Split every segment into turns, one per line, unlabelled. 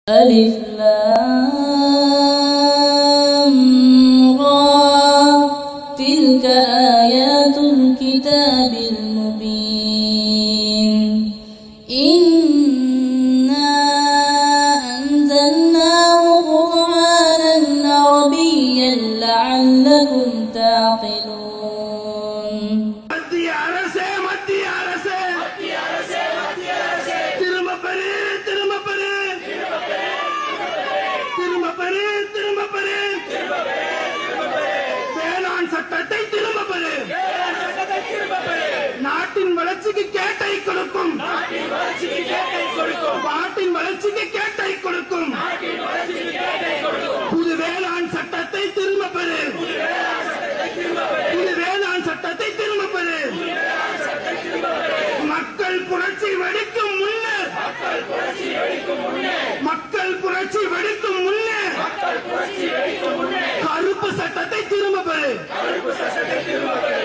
ألف لام را تلك آيات الكتاب المبين إنا أنزلناه قرآنا عربيا لعلكم تعقلون.
மத்திய அரசே திரும்ப பெறு வேளாண் சட்டத்தை திரும்ப பெறு நாட்டின் வளர்ச்சிக்கு கேட்டை கொடுக்கும் நாட்டின் வளர்ச்சிக்கு கேட்டை கொடுக்கும் புது வேளாண் சட்டத்தை திரும்ப பெறு புது வேளாண் சட்டத்தை திரும்ப பெறு மக்கள் புரட்சி வெடிக்கும் முன்னர் மக்கள் புரட்சி வெடிக்கும் முன்னர் கருப்பு சட்டத்தை திரும்ப பெறு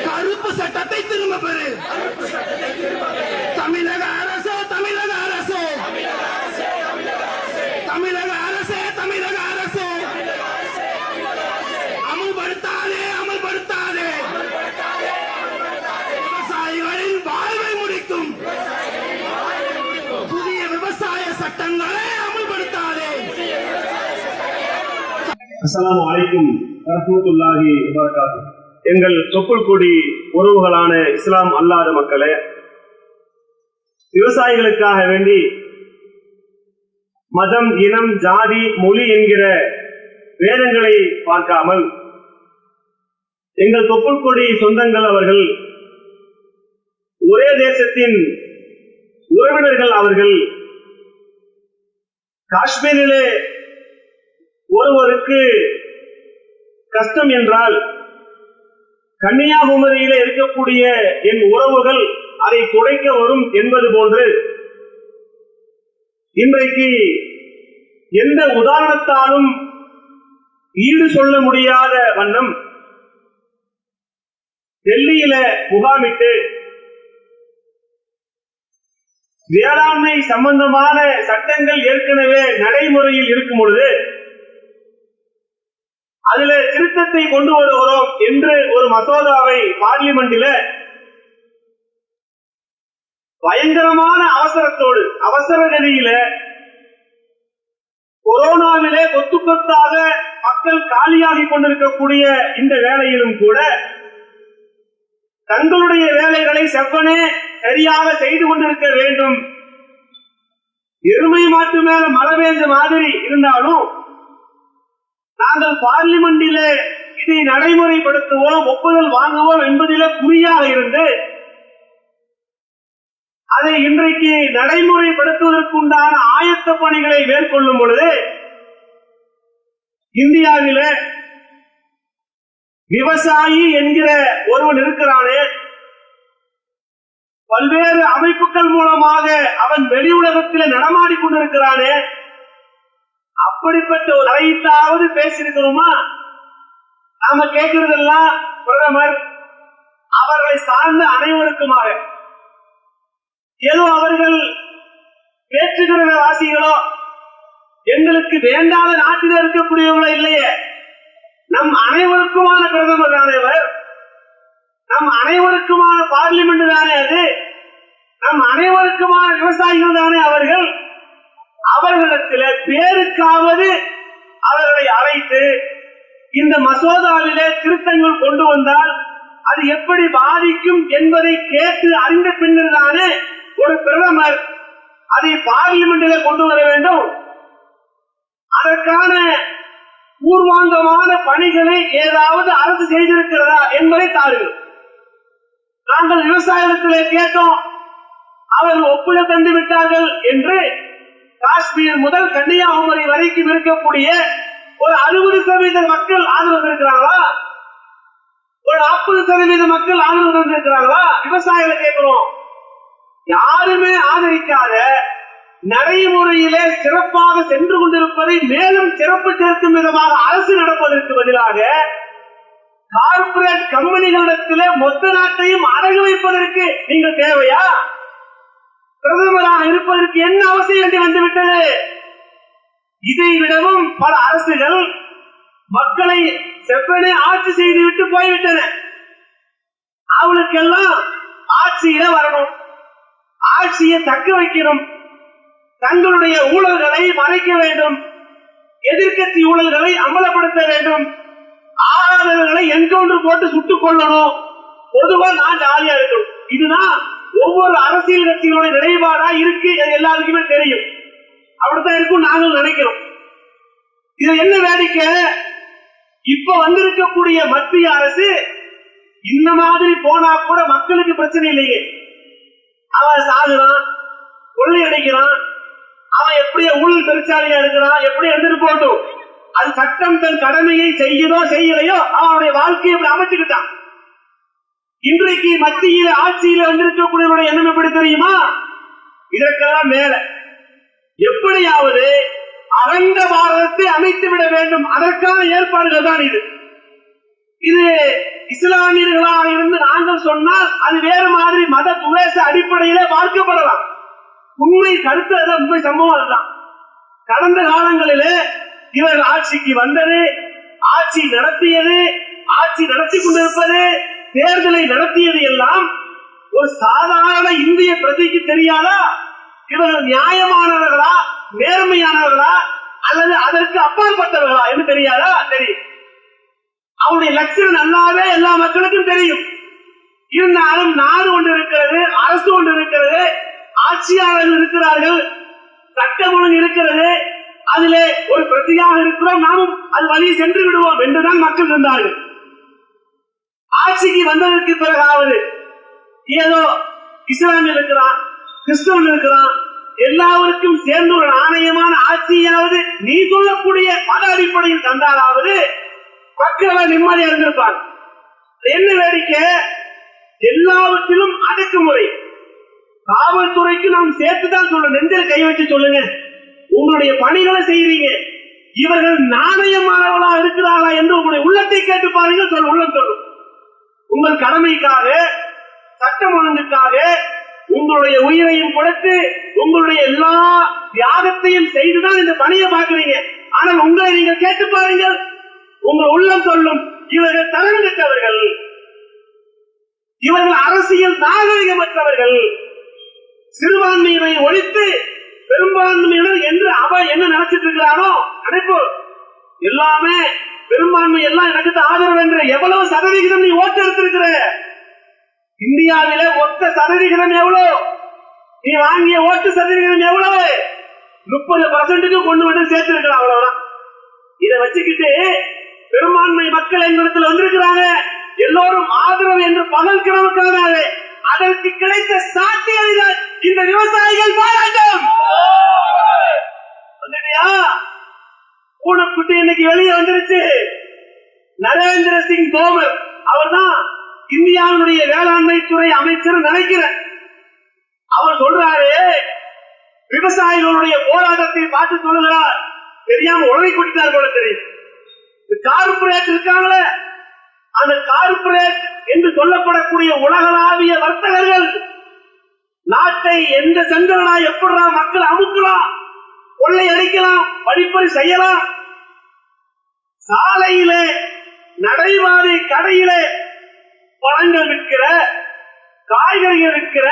கருப்பு சட்டத்தை திரும்ப பெறு தமிழக அரசு தமிழக அரசு தமிழக அரசு தமிழக அரசு அமல்படுத்தாதே அமல்படுத்தாதே விவசாயிகளின் வாழ்வை முடிக்கும் புதிய விவசாய சட்டங்களை அமல்படுத்தாதே.
அஸ்ஸலாமு அலைக்கும் வரஹ்மத்துல்லாஹி வபரகாத்துஹு. எங்கள் தொப்புள்கொடி உறவுகளான இஸ்லாம் அல்லாத மக்களே, விவசாயிகளுக்காக வேண்டி மதம், இனம், ஜாதி, மொழி என்கிற வேதங்களை பார்க்காமல் எங்கள் தொப்புள்கொடி சொந்தங்கள் அவர்கள், ஒரே தேசத்தின் உறவினர்கள் அவர்கள், காஷ்மீரிலே ஒருவருக்கு கஷ்டம் என்றால் கன்னியாகுமரியில இருக்கக்கூடிய என் உறவுகள் அதை துடைக்க வரும் என்பது போன்று இன்றைக்கு எந்த உதாரணத்தாலும் ஈடு சொல்ல முடியாத வண்ணம் டெல்லியில முகாமிட்டு வேளாண்மை சம்பந்தமான சட்டங்கள் ஏற்கனவே நடைமுறையில் இருக்கும் பொழுது அதுல திருத்தத்தை கொண்டு வருகிறோம் என்று ஒரு மசோதாவை பார்லிமெண்டில பயங்கரமான அவசரத்தோடு அவசர கதியில கொரோனாவிலே கொத்து கொத்தாக மக்கள் காலியாகி கொண்டிருக்கக்கூடிய இந்த வேளையிலும் கூட தங்களுடைய வேலைகளை செவ்வனே சரியாக செய்து கொண்டிருக்க வேண்டும். எருமை மாட்டு மேல மழை பெய்ஞ்ச மாதிரி இருந்தாலும் நாங்கள் பார்லிமெண்டிலே இதை நடைமுறைப்படுத்துவோம், ஒப்புதல் வாங்குவோம் என்பதிலே குறியாக இருந்து அதை இன்றைக்கு நடைமுறைப்படுத்துவதற்குண்டான ஆயத்த பணிகளை மேற்கொள்ளும் பொழுது இந்தியாவில விவசாயி என்கிற ஒருவன் இருக்கிறானே, பல்வேறு அமைப்புகள் மூலமாக அவன் வெளி உலகத்தில் நடமாடிக் கொண்டிருக்கிறானே, அப்படிப்பட்ட ஒரு அழைத்தாவது பேசியிருக்கிறோமா? நாம கேட்கிறதெல்லாம் பிரதமர் அவர்களை சார்ந்த அனைவருக்குமாக ஏதோ அவர்கள் பேச்சுகிற வாசிகளோ எங்களுக்கு வேண்டாத நாட்டில் இருக்கக்கூடியவர்களோ இல்லையே, நம் அனைவருக்குமான பிரதமர் தானே அவர், நம் அனைவருக்குமான பார்லிமெண்ட் தானே அது, நம் அனைவருக்குமான விவசாயிகள் தானே அவர்கள். அவர்களிடத்தில் பேருக்காவது அவர்களை அழைத்து இந்த மசோதாவிலே திருத்தங்கள் கொண்டு வந்தால் அது எப்படி பாதிக்கும் என்பதை கேட்டு அறிந்த பின்னர் தானே ஒரு பிரதமர் அதை பார்லிமெண்டிலே கொண்டு வர வேண்டும். அதற்கான பூர்வாங்கமான பணிகளை ஏதாவது அரசு செய்திருக்கிறதா என்பதை தாருங்கள். நாங்கள் விவசாயத்திலே கேட்டோம், அவர்கள் ஒப்புதல் தந்து விட்டார்கள் என்று காஷ்மீர் முதல் கன்னியாகுமரி வரைக்கும் இருக்கக்கூடிய ஒரு 60% மக்கள் ஆதரவு இருக்கிறாங்களா? ஒரு 40% மக்கள் ஆதரவு இருக்கிறாங்களா? விவசாயிகளை கேட்கிறோம். யாருமே ஆதரிக்காத நடைமுறையிலே சிறப்பாக சென்று கொண்டிருப்பதை மேலும் சிறப்பு சேர்க்கும் விதமாக அரசு நடப்பதற்கு பதிலாக கார்பரேட் கம்பெனிகளிடத்திலே மொத்த நாட்டையும் அடகு வைப்பதற்கு நீங்கள் தேவையா? பிரதமராக இருப்பதற்கு என்ன அவசியம் என்று வந்துவிட்டது? இதை விடவும் பல அரசுகள் மக்களை செவ்வனே ஆட்சி செய்துவிட்டு போய்விட்டன. அவளுக்கெல்லாம் ஆட்சியில வரணும், ஆட்சியை தக்க வைக்கணும், தங்களுடைய ஊழல்களை மறைக்க வேண்டும், எதிர்க்கட்சி ஊழல்களை அமலப்படுத்த வேண்டும், ஆளாளர்களை என்கவுண்டர் போட்டு சுட்டுக் கொள்ளணும், பொதுவா நான் ஜாலியா இருக்கணும். இதுதான் ஒவ்வொரு அரசியல் கட்சிகளுடைய நிலைப்பாடா இருக்கு. எல்லாருக்குமே தெரியும், அப்படித்தான் இருக்கும் நாங்கள் நினைக்கிறோம். இது என்ன வேடிக்கை, இப்ப வந்திருக்கக்கூடிய மத்திய அரசு இந்த மாதிரி போனா கூட மக்களுக்கு பிரச்சனை இல்லையே. அவன் சாகுறான், கொள்ளையடிக்கிறான், அவன் எப்படியே ஊழல் பெருசாலியா இருக்கிறான், எப்படி எடுத்துட்டு போட்டும், அது சட்டம் தன் கடமையை செய்யதோ செய்யலையோ அவனுடைய வாழ்க்கையை அப்படி அமைச்சுக்கிட்டான். இன்றைக்கு மத்தியில் ஆட்சியில் வந்திருக்கக்கூடிய எண்ணம் எப்படி தெரியுமா, இதற்கெல்லாம் மேல எப்படியாவது அகண்ட பாரதத்தை அமைத்து விட வேண்டும், அதற்கான ஏற்பாடுகள் தான் இது. இது இஸ்லாமியர்களாக இருந்து நாங்கள் சொன்னால் அது வேறு மாதிரி மத துவேஷ அடிப்படையிலே பார்க்கப்படலாம். உண்மை கருத்து அதுதான், உண்மை சம்பவம் அதுதான். கடந்த காலங்களிலே இவர்கள் ஆட்சிக்கு வந்தது, ஆட்சி நடத்தியது, ஆட்சி நடத்தி கொண்டிருப்பது, தேர்தலை நடத்தியது எல்லாம் ஒரு சாதாரண இந்திய பிரதிக்கு தெரியாதா? இவர்கள் நியாயமானவர்களா, நேர்மையானவர்களா, அல்லது அதற்கு அப்பாற்பட்டவர்களா என்று தெரியாதா? தெரியும். அவருடைய லட்சணம் நல்லாவே எல்லா மக்களுக்கும் தெரியும். இருந்தாலும் நாடு ஒன்று இருக்கிறது, அரசு ஒன்று இருக்கிறது, ஆட்சியாளர்கள் இருக்கிறார்கள், சட்டம் ஒழுங்கு இருக்கிறது, அதிலே ஒரு பிரதியாக இருக்கிறோம், நாமும் அது வழி சென்று விடுவோம் என்றுதான் மக்கள் இருந்தார்கள். ஆட்சிக்கு வந்ததற்கு பிறகாவது ஏதோ இஸ்லாமிய இருக்கிறான், கிறிஸ்தவன் இருக்கிறான், எல்லாருக்கும் சேர்ந்து ஒரு நாணயமான ஆட்சியாவது நீ சொல்லக்கூடிய மத அடிப்படையில் தந்தாலாவது மக்கள் நிம்மதியா இருந்திருப்பார். என்ன வேடிக்கை, எல்லாவற்றிலும் அடக்குமுறை. காவல்துறைக்கு நாம் சேர்த்துதான் சொல்ல, நெஞ்சில் கை வச்சு சொல்லுங்க, உங்களுடைய பணிகளை செய்யறீங்க, இவர்கள் நாணயமானவர்களா இருக்கிறார்களா என்று உங்களுடைய உள்ளத்தை கேட்டு பாருங்கள், சொல்ல உள்ளம் சொல்லும். உங்கள் கடமைக்காக, சட்டம் ஒழுங்குக்காக உங்களுடைய உயிரையும் கொடுத்து உங்களுடைய எல்லா தியாகத்தையும் செய்துதான் இந்த பணியை பார்க்கிறீங்க. ஆனால் உங்களை நீங்கள் கேட்டு பாருங்கள், உங்கள் உள்ளம் சொல்லும், இவர்கள் தரம் கெட்டவர்கள், இவர்கள் அரசியல் நாகரிகமற்றவர்கள், சிறுபான்மையினை ஒழித்து பெரும்பான்மையினர் என்று அவ என்ன நினைச்சிட்டு இருக்கிறானோ நினைப்பு எல்லாமே பெரும்பான்மை எல்லாம் எனக்கு ஆதரவு என்று எவ்வளவு சதவிகிதம் நீ ஓட்டு எடுத்திருக்கிற? இந்தியாவில மொத்த சதவிகிதம் எவ்வளவு? நீ வாங்கிய ஓட்டு சதவிகிதம் எவ்வளவு? 30% கொண்டு வந்து சேர்த்திருக்கிற, அவ்வளவுதான். இதை வச்சுக்கிட்டு பெரும்பான்மை மக்கள் எங்களிடத்தில் வந்திருக்கிறாங்க, எல்லோரும் ஆதரவு என்று பகல் கிழமைக்காக அதற்கு கிடைத்த சாட்சியை இந்த விவசாயிகள் பாராட்டும். பூனைக்குட்டி இன்னைக்கு வெளியே வந்துருச்சு. நரேந்திர சிங் தோமர் அவர் தான் இந்தியாவுடைய வேளாண்மை துறை அமைச்சர் நினைக்கிறேன். அவர் சொல்றாரு, விவசாயிகளுடைய போராட்டத்தை பார்த்து சொல்லுகிறார், தெரியாம உழவை குடித்தார் போல தெரியும். கார்பரேட் இருக்காங்களே, அந்த கார்பரேட் என்று சொல்லப்படக்கூடிய உலகளாவிய வர்த்தகர்கள் நாட்டை எந்த சங்கரனா எப்படா மக்கள் அமுக்கலாம், கொள்ளை அடிக்கலாம், படிப்பறி செய்யலாம், சாலையிலே நடைபாதை கடையிலே பழங்கள் விற்கிற, காய்கறிகள் விற்கிற,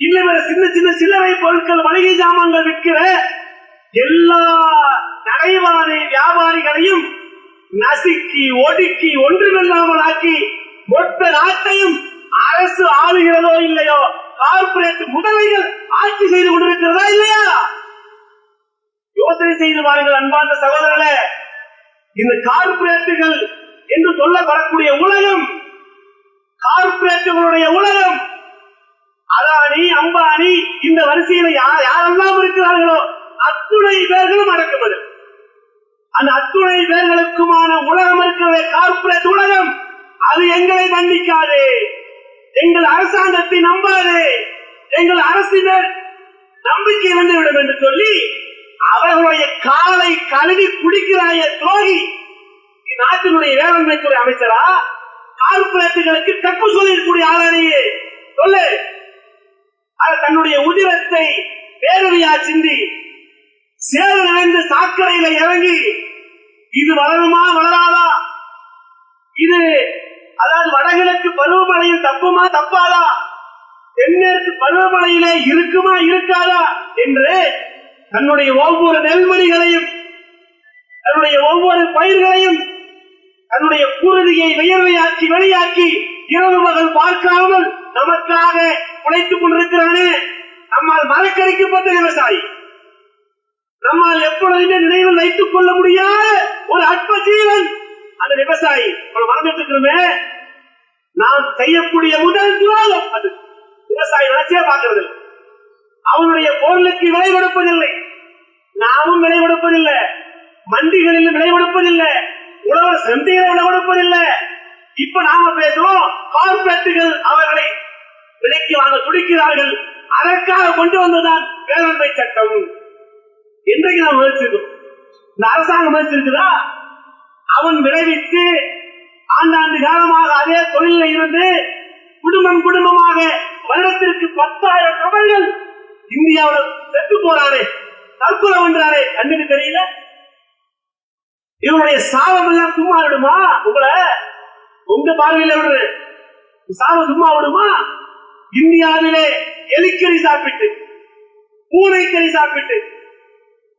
இல்லை சின்ன சின்ன சில்லறை பொருட்கள், மளிகை ஜாமான்கள் விற்கிற எல்லா நடைபாதை வியாபாரிகளையும் நசுக்கி ஒடுக்கி ஒன்றுமில்லாமல் ஆக்கி மொத்த நாட்டையும் அரசு ஆளுகிறதோ இல்லையோ கார்பரேட் முதலைகள் ஆட்சி செய்து கொண்டிருக்கிறதா இல்லையா? யோசனை செய்து பாருங்கள் அன்பார்ந்த சகோதரர்களே. இந்த கார்பரேட்டுகள் என்று சொல்லப்படக்கூடிய உலகம், கார்பரேட்டுகளுடைய உலகம், அதானி அம்பானி இந்த வரிசையில யாரெல்லாம் இருக்கிறார்களோ அத்துணை பேர்களும் அடக்குவது. அந்த அத்துணை பேர்களுக்குமான உலகம் இருக்கிற கார்பரேட் உலகம், அது எங்களை மன்னிக்காது, எங்கள் அரசாங்கத்தை நம்பாது, எங்கள் அரசினர் நம்பிக்கை வந்துவிடும் என்று சொல்லி அவர்களுடைய காலை கழுவி குடிக்கிறாய துரோகி. நாட்டினுடைய வேளாண்மை துறை அமைச்சரா, கார்பரேட்டுகளுக்கு தப்பு சொல்லக்கூடிய ஆளானையே சொல்லு. தன்னுடைய உதிரத்தை வேறவையா சிந்தி சேறு நிறைந்த சாக்கடையில இறங்கி இது வளருமா வளராதா, இது அதாவது வடகிழக்கு பருவமழையில் தப்புமா தப்பாதா, தென்மேற்கு பருவமழையிலே இருக்குமா இருக்காதா என்று தன்னுடைய ஒவ்வொரு நெல்மணிகளையும், தன்னுடைய ஒவ்வொரு பயிர்களையும் தன்னுடைய குருதியை வியர்வையாக்கி வெளியாக்கி இரவு மகள் பார்க்காமல் நமக்காக உழைத்துக் கொண்டிருக்கிறானே, நம்மால் மறக்கடிக்கப்பட்ட விவசாயி, நம்மால் எப்பொழுதுமே நினைவில் வைத்துக் கொள்ள முடியாத ஒரு அற்ப ஜீவன் அந்த விவசாயி. மறந்துட்டுமே நாம் செய்யக்கூடிய முதல் துரோகம் அது. விவசாயி நினைச்சே பார்க்கிறது, அவனுடைய பொருளுக்கு விலை கொடுப்பதில்லை, நாமும் விலை கொடுப்பதில்லை, மண்டிகளிலும் விலை கொடுப்பதில்லை, உழவர் சந்தையில விலை கொடுப்பதில்லை. இப்ப நாம பேசுவோம் கார்பரேட்டுகள் அவர்களை விலைக்கு வாங்க துடிக்கிறார்கள், அதற்காக கொண்டு வந்ததான் வேளாண்மை சட்டம். இன்றைக்கு நாம் முயற்சிக்கிறோம், இந்த அரசாங்கம் முயற்சிருக்குதா? அவன் விளைவித்து ஆண்டாண்டு காலமாக அதே தொழில இருந்து குடும்பமாக வருடத்திற்கு 10,000 நபர்கள் இந்தியாவில் செத்து போறானே, தற்கொலை பண்றானே, கண்ணுக்கு தெரியல? இவனுடைய சாபம் எல்லாம் சும்மா விடுமா? உங்க பார்வையில விடுற சாபம் சும்மா விடுமா? இந்தியாவிலே எலிக்கறி சாப்பிட்டு, பூனைக்கறி சாப்பிட்டு,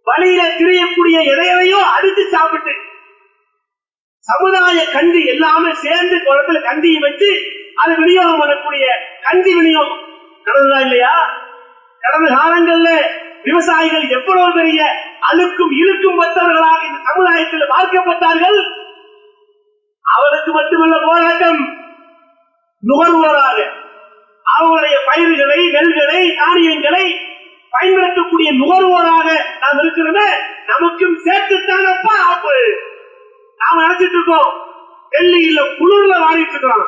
வழியில திரியக்கூடிய எதையோ அடித்து சாப்பிட்டு, சமுதாய கண்டி எல்லாமே சேர்ந்து குளத்துல கண்டியை வச்சு அது விநியோகம் பண்ணக்கூடிய கண்டி விநியோகம் நடந்ததா இல்லையா? கடந்த காலங்கள்ல விவசாயிகள் எவ்வளவு பெரிய அழுக்கும் இழுக்கும் மற்றவர்களாக இந்த சமுதாயத்தில் பார்க்கப்பட்டார்கள். அவருக்கு மட்டுமல்ல போராட்டம், நுகர்வோராக அவங்களுடைய பயிர்களை, நெல்களை, தானியங்களை பயன்படுத்தக்கூடிய நுகர்வோராக நாம் இருக்கிறோமே, நமக்கும் சேர்த்துத்தான் அப்பா ஆப்பு. நாம நினைச்சிட்டு இருக்கோம் டெல்லியில குளிர்ல வாடிட்டு இருக்கிறோம்.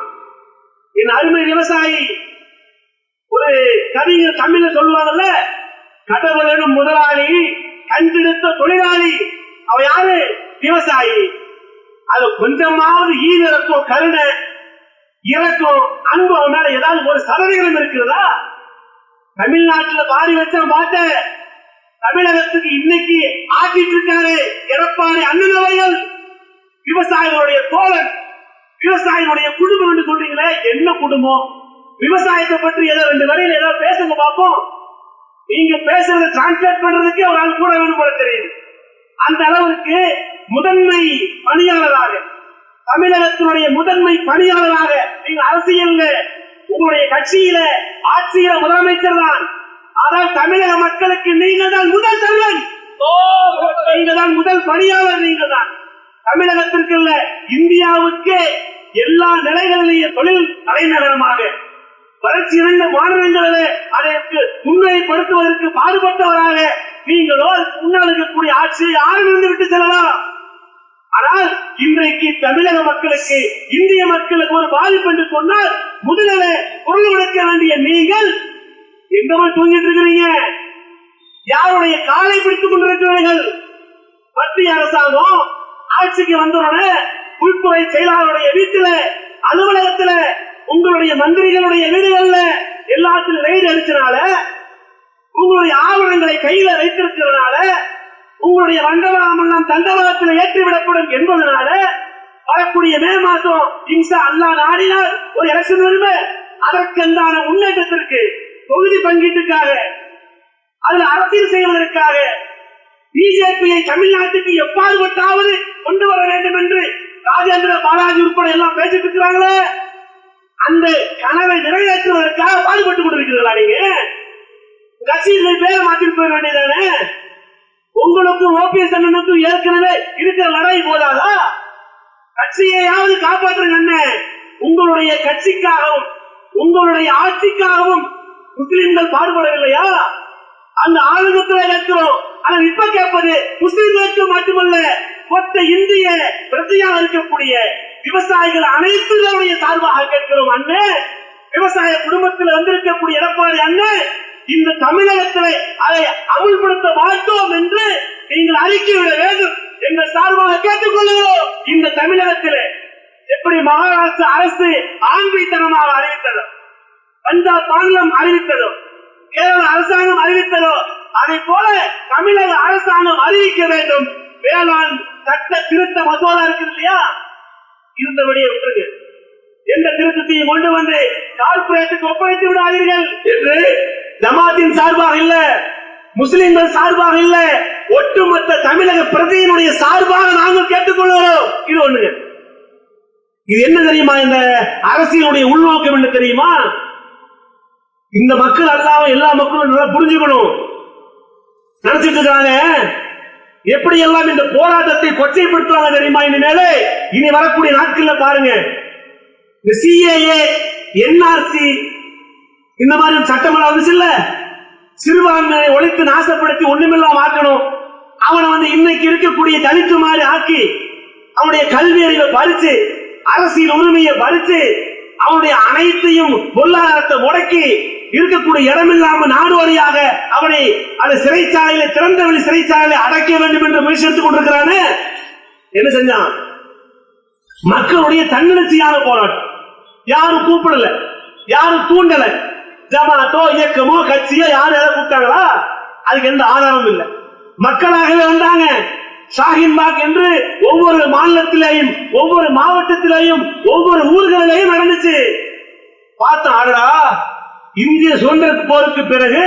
என் அருமை விவசாயி, ஒரு கவிஞர் தமிழ்ல சொல்லுவாங்கல்ல, கடவுளும் முதலாளி கண்டெடுத்த தொழிலாளி. அவ யாரு? விவசாயி. அது கொஞ்சமாவது ஈவிரக்கம், கருணை, இறக்கம், அன்பு அவன் மேல ஏதாவது ஒரு சதவீதம் இருக்கிறதா? தமிழ்நாட்டில் பாடி வச்ச பாட்ட தமிழகத்துக்கு இன்னைக்கு ஆக்கிட்டு இருக்காரு எடப்பாடி அண்ணன் அவர்கள். விவசாயிகளுடைய தோழன், விவசாயிகளுடைய குடும்பம் என்று சொல்றீங்களே, என்ன குடும்பம்? விவசாயத்தை பற்றி ஏதோ 2 வரையில் ஏதோ பேசுங்க பார்ப்போம். நீங்க பேசுறத டிரான்ஸ்லேட் பண்றதுக்கே ஒரு ஆள் கூட வேணும் போல தெரியுது. அந்த அளவுக்கு முதன்மை பணியாளராக, தமிழகத்தினுடைய முதன்மை பணியாளராக நீங்க அரசியல்ல, உங்களுடைய கட்சியில, ஆட்சியில முதலமைச்சர் தான். ஆனால் தமிழக மக்களுக்கு நீங்க தான் முதல் செல்வன், நீங்க தான் முதல் பணியாளர், நீங்க தான் தமிழகத்திற்கு இல்ல இந்தியாவுக்கு எல்லா நிலைகளிலேயே தொழில் தலைநகரமாக வளர்ச்சி இறந்த மாநிலங்களிலே அதற்கு முன்னிலைப்படுத்துவதற்கு பாடுபட்டவராக நீங்களோ முன்னால் இருக்கக்கூடிய ஆட்சியை யாரும் இருந்து விட்டு செல்லலாம். ஆனால் இன்றைக்கு தமிழக மக்களுக்கு, இந்திய மக்களுக்கு ஒரு பாதிப்பு என்று சொன்னால் முதலில் பொருள் கொடுக்க வேண்டிய நீங்கள் எந்த மாதிரி தூங்கிட்டு இருக்கிறீங்க? யாருடைய காலை பிடித்துக் கொண்டிருக்கிறீர்கள்? மத்திய அரசாங்கம் ஆட்சிக்கு வந்தவுடனே உள்துறை செயலாளருடைய வீட்டில, அலுவலகத்துல, உங்களுடைய மந்திரிகளுடைய வீடுகள்ல எல்லாத்திலும் ரெய்டு அடிச்சனால, உங்களுடைய ஆவணங்களை கையில வைத்திருக்கிறதுனால, உங்களுடைய வண்டவாளம் எல்லாம் தண்டவாளத்தில் ஏற்றிவிடப்படும் என்பதனால வரக்கூடிய மே மாசம் இன்ஷா அல்லாஹ் நாடினால் ஒரு எலெக்ஷன் வருமே, அதற்கென்றான முன்னேற்றத்திற்கு, தொகுதி பங்கீட்டுக்காக, அதில் அரசியல் செய்வதற்காக பிஜேபியை தமிழ்நாட்டுக்கு எப்பாடுபட்டாவது கொண்டு வர வேண்டும் என்று ராஜேந்திர பாலாஜி உட்பட எல்லாம் பேசிட்டு இருக்கிறாங்களே, அந்த கனவை நிறைவேற்றுவதற்காக பாடுபட்டுக் கொண்டிருக்கிறீர்களா? நீங்க கட்சிகளை பேரை மாற்றிட்டு போயிட வேண்டியதானே? உங்களுக்கும் ஓபிஎஸ் அண்ணனுக்கும் ஏற்கனவே இருக்கிற லடாய் போதாதா? கட்சியையாவது காப்பாற்றுங்க. உங்களுடைய கட்சிக்காகவும் உங்களுடைய ஆட்சிக்காகவும் முஸ்லிம்கள் பாடுபடவில்லையா? அந்த ஆளுநத்தில் இருக்கிறோம். ஆனால் இப்ப கேட்பது முஸ்லிம்களுக்கு மட்டுமல்ல, மொத்த இந்திய பிரஜையாக இருக்கக்கூடிய விவசாயிகள் அனைத்துடைய சார்பாக கேட்கிறோம். அண்ணே, விவசாய குடும்பத்தில் வந்திருக்கக்கூடிய எடப்பாடி அண்ணன், இந்த தமிழகத்தில் அதை அமுல்படுத்த மாட்டோம் என்று நீங்கள் அறிக்கைவிட வேண்டும் எங்கள் சார்பாக கேட்டுக்கொள்கிறோம். இந்த தமிழகத்தில் எப்படி மகாராஷ்டிரா அரசு ஆண்மைத்தனமாக அறிவித்ததோ, பஞ்சாப் மாநிலம் அறிவித்ததோ, கேரள அரசாங்கம் அறிவித்ததோ, அதை போல தமிழக அரசாங்கம் அறிவிக்க வேண்டும். வேளாண் சட்ட திருத்த மசோதா இருக்கு இல்லையா, இருந்தபடியே விட்டுருங்க. எந்த திருத்தத்தையும் கொண்டு வந்து கார்பரேட்டுக்கு ஒப்படைத்து விடாதீர்கள் என்று ஜமாத்தின் சார்பாக இல்ல, முஸ்லிம்கள் சார்பாக இல்ல, ஒட்டுமொத்த தமிழக பிரஜையினுடைய சார்பாக நாங்கள் கேட்டுக்கொள்கிறோம். இது ஒண்ணுங்க. இது என்ன தெரியுமா, இந்த அரசியலுடைய உள்நோக்கம் என்ன தெரியுமா? இந்த மக்கள் அல்லாம எல்லா மக்களும் நல்லா புரிஞ்சுக்கணும். நினைச்சிட்டு இருக்காங்க எப்படி எல்லாம் இந்த போராட்டத்தை கொச்சைப்படுத்துவாங்க தெரியுமா? இனிமேலே இனி வரக்கூடிய நாட்கள்ல பாருங்க, இந்த சிஏஏ, என்ஆர்சி இந்த மாதிரி சட்டமெல்லாம் வந்துச்சு இல்ல, சிறுபான்மையை ஒழித்து நாசப்படுத்தி ஒண்ணுமில்லாம ஆக்கணும். அவனை இன்னைக்கு இருக்கக்கூடிய தலித்து மாதிரி ஆக்கி அவனுடைய கல்வி அறிவை பறிச்சு அரசியல் உரிமையை பறிச்சு அவனுடைய அனைத்தையும் பொருளாதாரத்தை முடக்கி இருக்கக்கூடிய இடமில்லாம நாடு வழியாக அவனை அந்த சிறைச்சாலையில, திறந்தவெளி சிறைச்சாலையில அடைக்க வேண்டும் என்று முயற்சி எடுத்துக் கொண்டிருக்கிறானே. என்ன செஞ்சான்? மக்களுடைய தன்னெழுச்சியான போராட்டம். யாரும் கூப்பிடல, யாரும் தூண்டல. ஜமாத்தோ இயக்கமோ கட்சியோ யாரும் எதை கூப்பிட்டாங்களா? அதுக்கு எந்த ஆதாரமும் இல்லை. மக்களாகவே வந்தாங்க. ஷாஹின்பாக் என்று ஒவ்வொரு மாநிலத்திலேயும், ஒவ்வொரு மாவட்டத்திலேயும், ஒவ்வொரு ஊர்களிலேயும் நடந்துச்சு. பார்த்தா ஆடா, இந்திய சுதந்திர போருக்கு பிறகு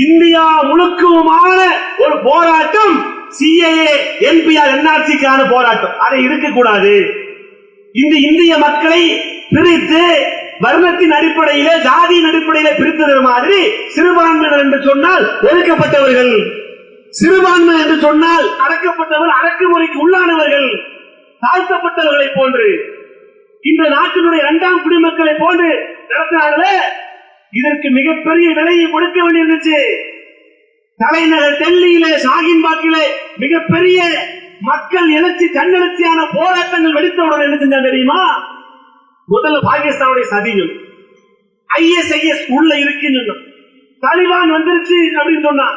இந்தியா முழுக்குமான ஒரு போராட்டம் சிஏஏ, என்பிஆர், என்ஆர்சிக்கான போராட்டம். அதை இருக்கக்கூடாது. இந்த இந்திய மக்களை பிரித்து வர்ணத்தின் அடிப்படையிலே, ஜாதியின் அடிப்படையிலே பிரித்தது மாதிரி சிறுபான்மையினர் என்று சொன்னால் ஒதுக்கப்பட்டவர்கள், சிறுபான்மை என்று சொன்னால் அடக்கப்பட்டவர்கள், அடக்குமுறைக்கு உள்ளானவர்கள், தாழ்த்தப்பட்டவர்களை போன்று இந்த நாட்டினுடைய இரண்டாம் குடிமக்களை போன்று நடத்தினார்களே. இதற்கு மிகப்பெரிய விலையை கொடுக்க வேண்டியிருந்துச்சு. தலைநகர் டெல்லியிலே, ஷாஹின்பாக்கிலே மிகப்பெரிய மக்கள் எழுச்சி, தன்னெழுச்சியான போராட்டங்கள் வெடித்தவுடன் என்ன செஞ்சாங்க தெரியுமா? முதல்ல பாகிஸ்தானுடைய சதியும் ISIS உள்ள இருக்குன்னு, தாலிபான் வந்துருச்சு அப்படின்னு சொன்னான்.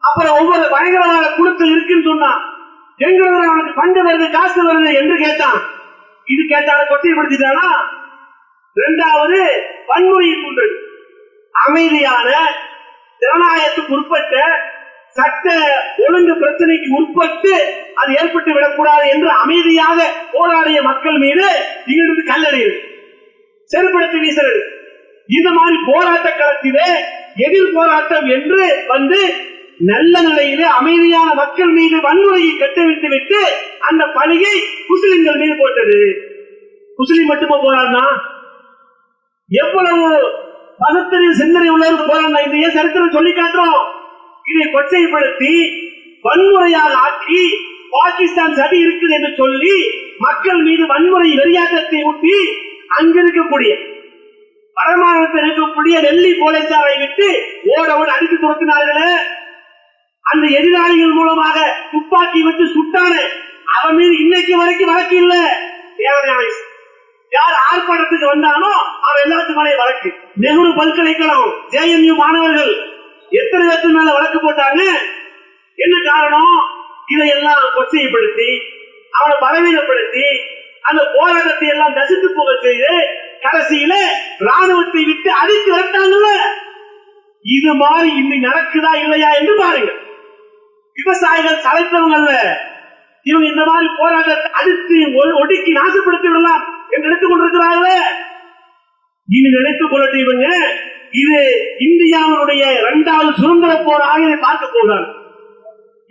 அப்புறம் ஒவ்வொரு பயங்கரவாத குழுக்கள் இருக்குன்னு சொன்னான். எங்களுக்கு அவனுக்கு பண்டு வருது, காசு வருது என்று கேட்டான். இது கேட்டால கொச்சைப்படுத்திட்டானா? இரண்டாவது வன்முறையை கொண்டது. அமைதியான, ஜனநாயகத்துக்கு உட்பட்ட, சட்ட ஒழுங்கு பிரச்சனைக்கு உட்பட்டு அது ஏற்பட்டு விடக்கூடாது என்று அமைதியாக போராடிய மக்கள் மீது இங்கிருந்து கல்லறியது, செயல்படுத்தி வீசுறது. இந்த மாதிரி போராட்ட களத்திலே எதிர் போராட்டம் என்று வந்து நல்ல நிலையிலே அமைதியான மக்கள் மீது வன்முறையை கட்டவிழ்த்து விட்டு அந்த பணியை முஸ்லிம்கள் மீது போட்டது. முஸ்லிம் மட்டுமா போராடினா? எவ்வளவு பகுத்தறிவு சிந்தனை உள்ளவர்கள் போராடினா? இந்த சரித்திரம் சொல்லி காட்டுறோம். இதை கொச்சைப்படுத்தி வன்முறையாக ஆக்கி பாகிஸ்தான் சதி இருக்குது என்று சொல்லி மக்கள் மீது வன்முறை வெறியாட்டத்தை ஊட்டி அங்கிருக்கக்கூடிய வடமாநிலத்தில் இருக்கக்கூடிய டெல்லி போலீசாரை விட்டு ஓட அடித்து துரத்தினார்களே. அந்த எதிராளிகள் மூலமாக துப்பாக்கி விட்டு சுட்டான அவன் மீது இன்னைக்கு வரைக்கும் வழக்கு இல்ல. யார் ஆர்ப்பாட்டத்துக்கு வந்தானோ அவன் எல்லாத்துக்கு மேலே வழக்கு. நெஹ்ரு பல்கலைக்கழகம், JNU மாணவர்கள் எத்தனை பேருக்கு மேல வழக்கு போட்டாங்க. என்ன காரணம்? இதையெல்லாம் கொச்சைப்படுத்தி அவனை பலவீனப்படுத்தி அந்த போராட்டத்தை எல்லாம் நசித்து போக செய்து கடைசியில ராணுவத்தை விட்டு அடித்து வரட்டாங்கல்ல. இது மாதிரி இன்னைக்கு நடக்குதா இல்லையா என்று பாருங்க. விவசாயிகள் தலைத்தவங்கல்ல, இவங்க இந்த மாதிரி போராட்டத்தை அடித்து ஒடுக்கி நாசப்படுத்தி விடலாம் என்று எடுத்துக் கொண்டிருக்கிறார்களே. இனி நினைத்துக் கொள்ளட்டும், இவங்க இது இந்தியாவுடைய இரண்டாவது சுதந்திர போராக இதை பார்க்க போகிறார்.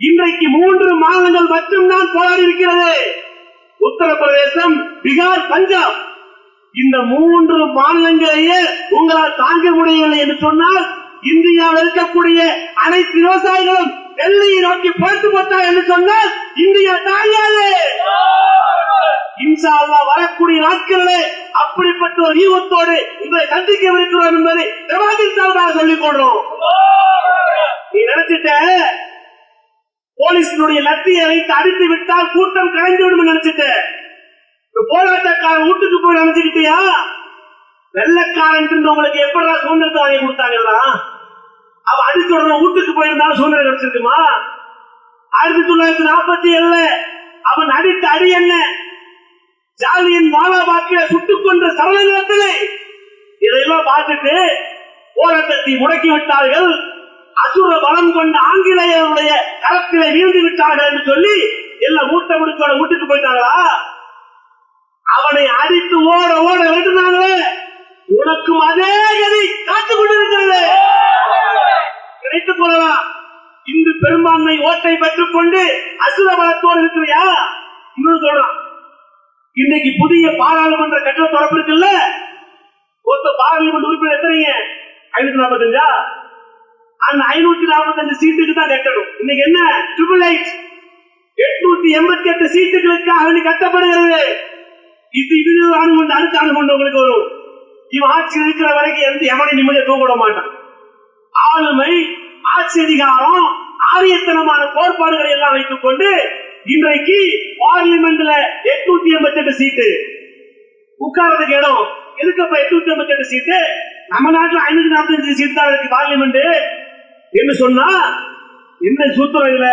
இன்றைக்கு 3 மாநிலங்கள் மட்டும்தான் போராடி இருக்கிறது. உத்தரப்பிரதேசம், பீகார், பஞ்சாப். இந்த 3 மாநிலங்களையே உங்களால் தாங்க முடியவில்லை என்று சொன்னால் இந்தியாவில் இருக்கக்கூடிய அனைத்து விவசாயிகளும் டெல்லியை நோக்கி புறத்து போட்டார் என்று சொன்னால் இந்தியா தாயாது. இன்ஷா அல்லாஹ் வரக்கூடிய நாட்களிலே அப்படிப்பட்ட ஒரு ஈவத்தோடு உங்களை சந்திக்கவிருக்கிறோம் என்பதை ஜமாத்திற்காக சொல்லிக் கொள்றோம். நீ நினைச்சிட்ட போலீசினுடைய லத்தியை வைத்து அடித்து விட்டால் கூட்டம் கலைந்து விடும் நினைச்சிட்ட. போராட்டக்காரன் வீட்டுக்கு போய் நினைச்சுக்கிட்டியா? வெள்ளக்காரன் உங்களுக்கு எப்படா சுதந்திரத்தை வாங்கி கொடுத்தாங்களா? அவன் அடிச்சு உடனே வீட்டுக்கு போயிருந்தாலும் சுதந்திரம் கிடைச்சிருக்குமா? 1947 அவன் அடித்த அடி என்ன? ஜாலியன் வாலாபாக்கில சுட்டுக் கொன்ற சரணத்திலே இதையெல்லாம் பார்த்துட்டு போராட்டத்தை முடக்கி விட்டார்கள். அசுர பலம் கொண்ட ஆங்கிலேயருடைய களத்திலே வீழ்ந்து விட்டார்கள் என்று சொல்லி எல்லாம் மூட்டை முடிச்சோட வீட்டுக்கு போயிட்டாங்களா? அவனை அடித்து ஓட ஓட விட்டுனாங்களே, உனக்கும் அதே கதி காத்துக் கொண்டிருக்கிறது. கிடைத்துக் கொள்ளலாம். இன்று பெரும்பான்மை ஓட்டை பெற்றுக் கொண்டு அசுர பலத்தோடு இருக்கிறியா? இன்னும் சொல்றான், இன்னைக்கு புதிய பாராளுமன்ற கட்டண தொடர்பு இருக்குல்ல, ஒருத்த பாராளுமன்ற உறுப்பினர் எத்தனைங்க? 545. அந்த 545 சீட்டுக்கு தான் கட்டணும். இன்னைக்கு என்ன 888 சீட்டுகளுக்காக கட்டப்படுகிறது. இது அணுகுண்டு அடுத்த அணுகுண்டு உங்களுக்கு வரும். இவன் ஆட்சி இருக்கிற வரைக்கும் எந்த எவனை நிம்மதியை தூக்கிட மாட்டான். ஆளுமை, ஆட்சி அதிகாரம், ஆரியத்தனமான கோட்பாடுகளை எல்லாம் வைத்துக் கொண்டு இன்றைக்கு பார்லிமெண்ட்ல 888 சீட்டு உட்கார்றதுக்கு இடம். எதுக்கப்ப 888 சீட்டு? நம்ம நாட்டுல 545 சீட் தான் இருக்கு பார்லிமெண்ட் என்று சொன்னா இந்த சூத்திரம் இதுல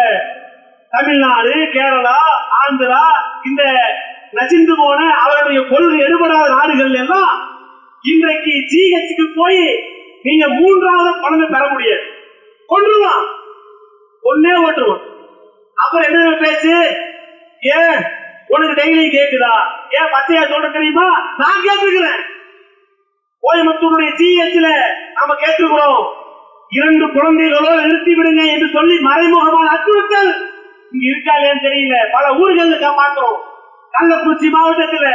தமிழ்நாடு, கேரளா, ஆந்திரா, இந்த நசிந்து போன அவருடைய கொள்கை எடுபடாத நாடுகள் எல்லாம் இன்றைக்கு ஜிஹெச்சுக்கு போய் நீங்க 3வது பணத்தை பெற முடியாது. கொண்டுருவான், ஒன்னே ஓட்டுருவான். அப்புறம் என்ன பேச்சு? ஏன் உனக்கு டெய்லி கேக்குதா? ஏன் பச்சையா சொல்ற தெரியுமா? நான் கேட்டுக்கிறேன். கோயம்புத்தூருடைய ஜிஹெச்ல நாம கேட்டுக்கிறோம், 2 குழந்தைகளோ நிறுத்தி விடுங்க என்று சொல்லி மறைமுகமான அச்சுறுத்தல் இங்க இருக்காங்கன்னு தெரியல. பல ஊர்களுக்கு பார்க்கிறோம். கள்ளக்குறிச்சி மாவட்டத்துல,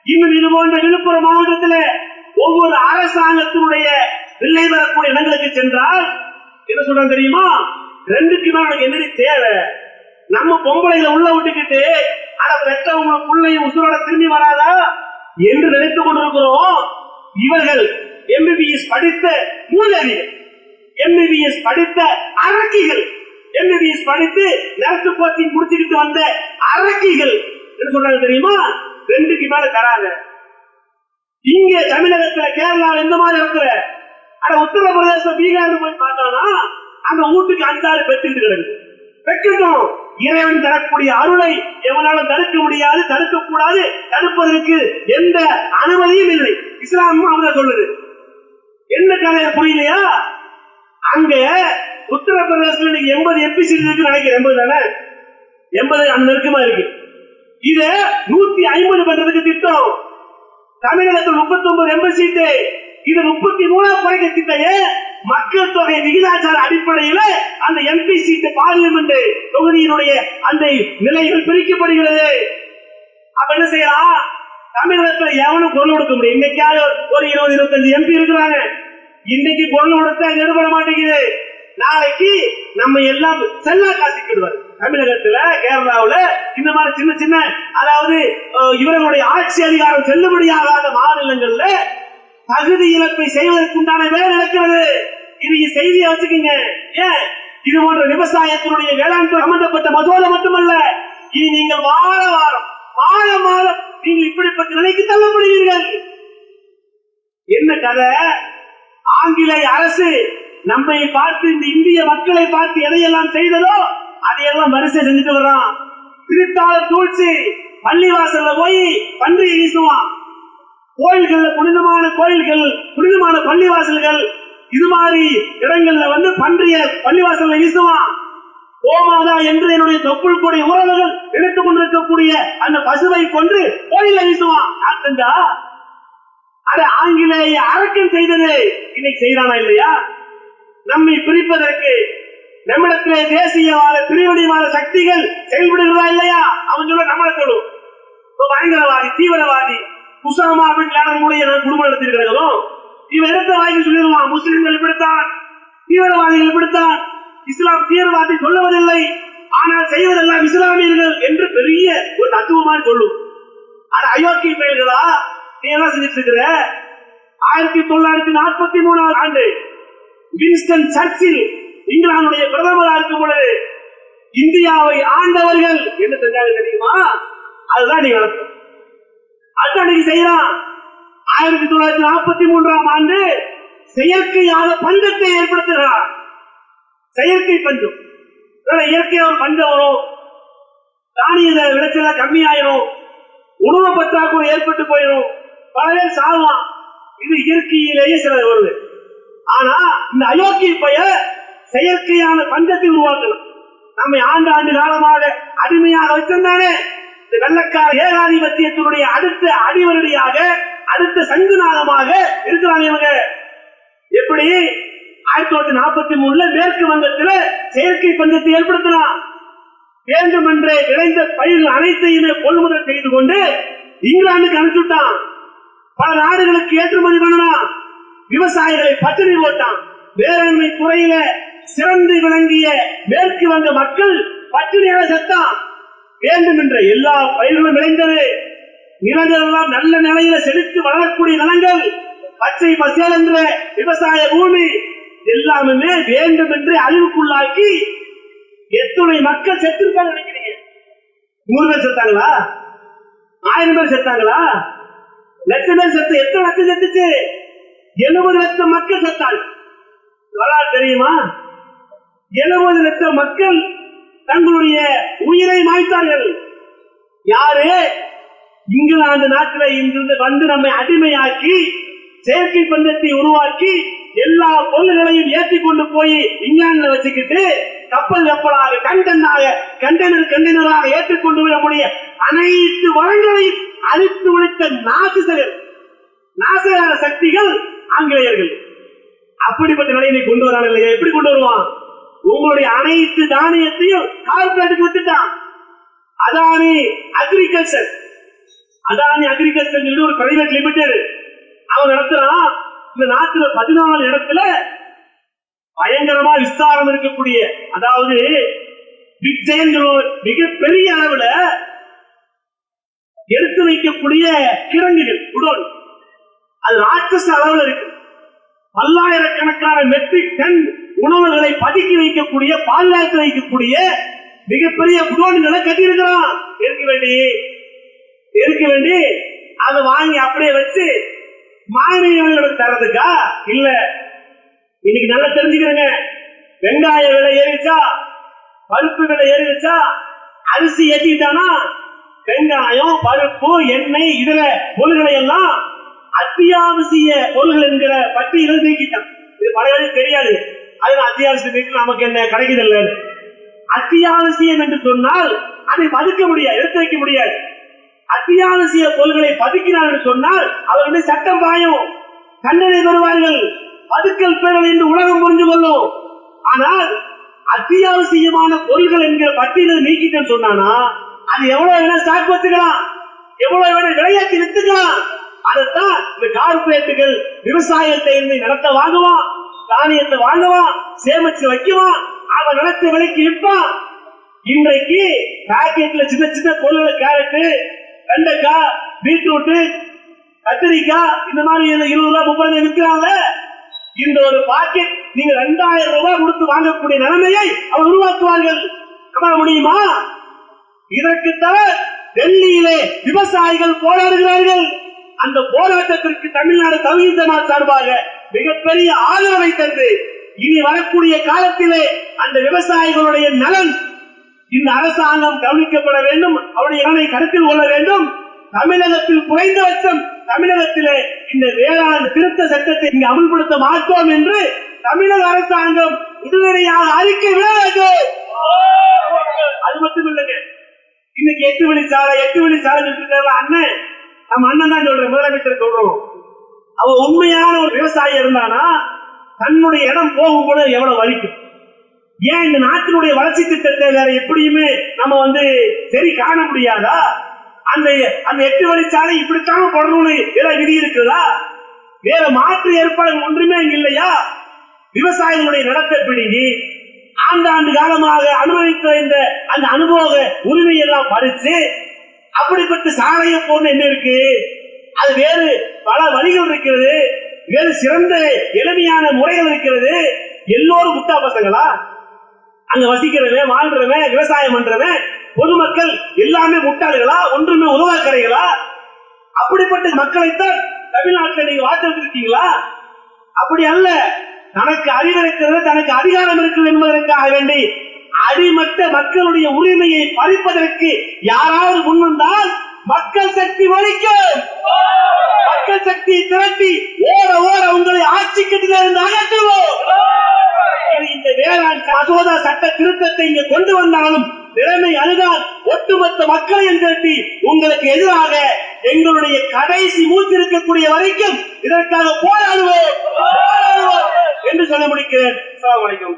இன்னும் இது போன்ற விழுப்புரம் மாவட்டத்துல ஒவ்வொரு அரசாங்கத்தினுடைய வில்லை வரக்கூடிய இடங்களுக்கு சென்றால் என்ன சொல்றாங்க தெரியுமா? 2க்கு மேல என்னடி தேவை? நம்ம பொம்பளைகளை உள்ள விட்டுக்கிட்டு அதை பெற்றவங்க பிள்ளையும் உசுரோட திரும்பி வராதா என்று நினைத்துக் கொண்டிருக்கிறோம். இவர்கள் MBBS படித்த மூலவிகள், MBBS படித்த அரக்கிகள், MBBS படித்து நர்ஸ் கோச்சிங் முடிச்சுக்கிட்டு வந்த அரக்கிகள் என்ன சொல்றாங்க தெரியுமா? 2க்கு மேல தராங்க. இங்க தமிழகத்துல, கேரளாவில் இந்த மாதிரி இடத்துல, உத்தரப்பிரதேசம், பீகார் போய் பார்த்தானா அந்த வீட்டுக்கு 5-6 பெற்றுக்கிட்டு கிடக்கு. பெற்றுட்டோம். இறைவன் தரக்கூடிய அருளை எவனாலும் தடுக்க முடியாது, தடுக்க கூடாது, தடுப்பதற்கு எந்த அனுமதியும் இல்லை. இஸ்லாமும் அவங்க சொல்லுது. என்ன கதை புரியலையா? அங்க உத்தரப்பிரதேசத்துல 80 MP சீட் இருக்கு நினைக்கிறேன். 80 தானே? 80 அந்த நெருக்கமா இருக்கு. இத 150 பண்றதுக்கு திட்டம். தமிழகத்தில் 39 MP சீட்டு, இது 33 குறைக்க திட்டையே. மக்கள் தொகை விகிதாச்சார அடிப்படையில் அந்த MP சீட்டு பார்லிமெண்ட் தொகுதியினுடைய அந்த நிலைகள் பிரிக்கப்படுகிறது. அப்ப என்ன செய்யலாம்? தமிழகத்தில் எவனும் குரல் கொடுக்க முடியும். இன்னைக்காவது ஒரு 20-25 MP இருக்கிறாங்க. இன்னைக்கு குரல் கொடுத்தா எடுபட மாட்டேங்குது. நாளைக்கு நம்ம எல்லாம் செல்லா காசிக்கிடுவார். தமிழகத்துல, கேரளாவுல இந்த மாதிரி சின்ன சின்ன, அதாவது இவர்களுடைய ஆட்சி அதிகாரம் செல்லுபடியாகாத மாநிலங்கள்ல தகுதி இழப்பை செய்வதற்குண்டான வேலை நடக்கிறது. இது செய்தியை வச்சுக்கீங்க. ஏன் இது போன்ற விவசாயத்தினுடைய வேளாண் சம்பந்தப்பட்ட மசோதா மட்டுமல்ல, இது நீங்கள் வார வாரம் நீங்கள் இப்படிப்பட்ட நிலைக்கு தள்ளப்படுவீர்கள். என்ன கதை? ஆங்கிலேய அரசு நம்மை பார்த்து, இந்த இந்திய மக்களை பார்த்து எதையெல்லாம் செய்ததோ அதையெல்லாம் வரிசை செஞ்சுட்டு வர்றான். திருத்தாளர் சூழ்ச்சி, பள்ளிவாசல்ல போய் பன்றியை வீசுவான். கோயில்கள், புனிதமான கோயில்கள், புனிதமான பள்ளிவாசல்கள், இது மாதிரி இடங்கள்ல பன்றிய பள்ளிவாசல்ல வீசுவான். கோமாதா என்று என்னுடைய தொப்புள் கொடி உறவுகள் எடுத்துக் கொண்டிருக்கக்கூடிய அந்த பசுவை கொண்டு கோயில வீசுவான். செஞ்சா அது ஆங்கிலேய அரக்கன் செய்தது. இன்னைக்கு செய்யறானா இல்லையா? நம்மை பிரிப்பதற்கு நம்மிடத்திலே தேசியவாத, பிரிவினைவாத சக்திகள் செயல்படுகிறதா இல்லையா? அவன் சொல்ல நம்மள சொல்லும் பயங்கரவாதி, தீவிரவாதி. உசாமா வீட்டில் குடும்பம் நடத்திருக்கிறோம். இவன் எடுத்த வாங்கி சொல்லிடுவான், முஸ்லிம்கள் இப்படித்தான், தீவிரவாதிகள் இப்படித்தான், இஸ்லாம் தீவிரவாதி சொல்லுவதில்லை, ஆனால் செய்வதெல்லாம் இஸ்லாமியர்கள் என்று பெரிய ஒரு தத்துவமாக சொல்லும். அது அயோக்கிய பெயர்களா? நீ என்ன செஞ்சிட்டு இருக்கிற? 1943 ஆண்டு வின்ஸ்டன் சர்ச்சில் இங்கிலாந்துடைய பிரதமராக இருக்கும் பொழுது இந்தியாவை ஆண்டவர்கள் என்ன செஞ்சாங்க தெரியுமா? அதுதான் நீ நடத்தும். அதுதான் நீங்க செய்யலாம். 1943 ஆண்டு செயற்கையாக பஞ்சத்தை ஏற்படுத்துகிறார். செயற்கை பஞ்சம். இயற்கையாக ஒரு பஞ்சம் வரும், தானிய விளைச்சல கம்மியாயிரும், உணவு பற்றாக்குறை ஏற்பட்டு போயிடும், பல பேர் சாவான். இது இயற்கையிலேயே சில வருது. ஆனா இந்த அயோக்கிய பைய செயற்கையான பஞ்சத்தை உருவாக்கணும். நம்மை ஆண்டு காலமாக அடிமையாக வச்சிருந்தானே இந்த வெள்ளக்கார ஏகாதிபத்தியத்தினுடைய அடுத்த அடிவரடியாக அடுத்த சங்குநாதமாக இருக்கிறாங்க இவங்க. எப்படி 1943 மேற்கு வங்கத்தில் செயற்கை பஞ்சத்தை ஏற்படுத்தலாம். வேண்டுமென்றே விளைந்த பயிர்கள் அனைத்தையுமே கொள்முதல் செய்து கொண்டு இங்கிலாந்துக்கு அனுப்பிச்சுட்டான். பல நாடுகளுக்கு ஏற்றுமதி பண்ணலாம். விவசாயிகளை பட்டினி போட்டான். வேளாண்மை துறையில சிறந்து விளங்கிய மேற்கு வங்க மக்கள் பட்டினியாக செத்தான். வேண்டுமென்ற எல்லா பயிர்களும் விளைந்தது. நிலங்கள் எல்லாம் நல்ல நிலையில செழித்து வளரக்கூடிய நிலங்கள், பச்சை பசேல் என்ற விவசாய பூமி எல்லாமே வேண்டுமென்று அழிவுக்குள்ளாக்கி எத்துணை மக்கள் செத்துருக்காங்க நினைக்கிறீங்க? 100 பேர் செத்தாங்களா? 1000 பேர் செத்தாங்களா? லட்சம் பேர் செத்து எத்தனை லட்சம் செத்துச்சு? 70 லட்சம் மக்கள் செத்தாங்க. வரலாறு தெரியுமா? 70 லட்சம் மக்கள் தங்களுடைய உயிரை மாய்த்தார்கள். யாரு? இங்கிலாந்து நாட்டில் இங்கிருந்து வந்து நம்மை அடிமையாக்கி செயற்கை பஞ்சத்தை உருவாக்கி எல்லா பொருள்களையும் ஏற்றி கொண்டு போய் இங்கிலாந்துல வச்சுக்கிட்டு கப்பல் கப்பலாக கண்டெய்னராக ஏற்றுக்கொண்டு போய் நம்முடைய அனைத்து வளங்களையும் அழித்து ஒழித்த நாசகார சக்திகள் ஆங்கிலேயர்கள். அப்படிப்பட்ட நிலையை கொண்டு வராங்க இல்லையா? எப்படி கொண்டு வருவான்? உங்களுடைய அனைத்து தானியத்தையும் கார்பரேட்டுக்கு விட்டுட்டான். அதானி அக்ரிகல்ச்சர் ஒரு பிரைவேட் லிமிடெட் அவன் நடத்துறான். இந்த நாட்டுல 14 இடத்துல பயங்கரமா விஸ்தாரம் இருக்கக்கூடிய, அதாவது மிகப்பெரிய அளவுல எடுத்து வைக்கக்கூடிய கிடங்குகள் உடல் அது ராட்சச அளவுல இருக்கு. பல்லாயிரக்கணக்கான மெட்ரிக் டன் உணவுகளை பதுக்கி வைக்கக்கூடிய, பாதுகாத்து வைக்கக்கூடிய மிகப்பெரிய குடோன்களை கட்டியிருக்கிறான். இருக்க வேண்டி அதை வாங்கி அப்படியே வச்சு மாணவியர்களுக்கு தரதுக்கா? இல்ல. இன்னைக்கு நல்லா தெரிஞ்சுக்கிறேங்க. வெங்காய விலை ஏறிச்சா, பருப்பு விலை ஏறிச்சா, அரிசி ஏற்றிட்டானா வெங்காயம், பருப்பு, எண்ணெய் இதர பொருள்களை எல்லாம் அத்தியாவசிய பொருள்கள் என்கிற பட்டியலில் நீக்கிட்டான். இது பல பேருக்கு தெரியாது. அதுல அத்தியாவசியம் நமக்கு என்ன கிடைக்குது? அத்தியாவசியம் என்று சொன்னால் அதை பதுக்க முடியாது, எடுத்து வைக்க முடியாது. அத்தியாவசிய பொருள்களை பதுக்கினார் என்று சொன்னால் அவர்களுடைய சட்டம் பாயும், தண்டனை பெறுவார்கள், பதுக்கல் பெறல் என்று உலகம் புரிந்து கொள்ளும். ஆனால் அத்தியாவசியமான பொருள்கள் என்கிற பட்டியலில் நீக்கிட்டேன்னு சொன்னானா அது எவ்வளவு வேணா ஸ்டாக் வச்சுக்கலாம், எவ்வளவு வேணா விளையாட்டி வித்துக்கலாம். அதைத்தான் இந்த கார்பரேட்டுகள் விவசாயத்தை நடத்த வாங்குவான், தானியத்தை வாங்குவான், சேமிச்சு வைக்குவான், அவன் நடத்த விலைக்கு விற்பான். இன்றைக்கு பாக்கெட்ல சின்ன சின்ன பொருள்கள், கேரட்டு, வெண்டைக்காய், பீட்ரூட், கத்திரிக்காய் இந்த மாதிரி 20 ரூபாய் 30 ரூபாய் விற்கிறாங்க. இந்த ஒரு பாக்கெட் நீங்க 2000 ரூபாய் கொடுத்து வாங்கக்கூடிய நிலைமையை அவர் உருவாக்குவார்கள். நம்ப முடியுமா? இதற்கு தவிர டெல்லியிலே விவசாயிகள் போராடுகிறார்கள். அந்த போராட்டத்திற்கு தமிழ்நாடு தவ்ஹீத் ஜமாத் சார்பாக மிகப்பெரிய ஆதரவை தந்து இனி வரக்கூடிய காலத்திலே அந்த விவசாயிகளுடைய நலன் இந்த அரசாங்கம் கவனிக்கப்பட வேண்டும், அவருடைய நலனை கருத்தில் கொள்ள வேண்டும். தமிழகத்தில் குறைந்தபட்சம் தமிழகத்திலே இந்த வேளாண் திருத்த சட்டத்தை இங்கு அமல்படுத்த மாட்டோம் என்று தமிழக அரசாங்கம் உடனடியாக அறிக்கை விட வேண்டும். அது மட்டும் இல்லைங்க, இன்னைக்கு 8 வழிச்சாலை அண்ணன், நம்ம அண்ணன் தான் சொல்றேன், முதலமைச்சர் சொல்றோம். அவ உண்மையான ஒரு விவசாயி இருந்தானா தன்னுடைய இடம் போகும்போது எவ்வளவு வலிக்கும். ஏன் இந்த நாட்டினுடைய வளர்ச்சி திட்டத்தை வேற எப்படியுமே நம்ம சரி காண முடியாதா? அந்த 8 வழிச்சாலை இப்படித்தான் போடணும்னு ஏதாவது விதி இருக்குதா? வேற மாற்று ஏற்பாடு ஒன்றுமே இல்லையா? விவசாயிகளுடைய நடத்தை பிடிங்கி ஆண்டாண்டு காலமாக அனுபவித்த இந்த அந்த அனுபவ உரிமை எல்லாம் பறிச்சு அப்படிப்பட்ட சாலையை போன என்ன இருக்கு? அது வேறு பல வழிகள் இருக்கிறது, வேறு சிறந்த எளிமையான முறைகள் இருக்கிறது. எல்லோரும் முட்டா பசங்களா? அங்க வசிக்கிறவன், வாழ்றவன், விவசாயம் பண்றவன், பொதுமக்கள் எல்லாமே முட்டாள்களா? ஒன்றுமே உதவாக்கரைகளா? அப்படிப்பட்ட மக்களைத்தான் தமிழ்நாட்டில் நீங்க வாக்களித்திருக்கீங்களா? அப்படி அல்ல. தனக்கு அறிவு இருக்கிறது, தனக்கு அதிகாரம் இருக்கிறது என்பதற்காக வேண்டி அடிமட்ட மக்களுடைய உரிமையை பறிப்பதற்கு யாராவது முன்வந்தால் மக்கள் சக்தி வலிக்கும். மக்கள் சக்தியை திரட்டி ஓட ஓட உங்களை ஆட்சி கட்டிலிருந்து அகற்றுவோம். இந்த வேளாண் மசோதா சட்ட திருத்தத்தை இங்க கொண்டு வந்தாலும் நிலைமை அதுதான். ஒட்டுமொத்த மக்களையும் திரட்டி உங்களுக்கு எதிராக எங்களுடைய கடைசி மூச்சு இருக்கக்கூடிய வரைக்கும் இதற்காக போராடுவோம் என்று சொல்ல முடிக்கிறேன். அஸ்ஸலாமு அலைக்கும்.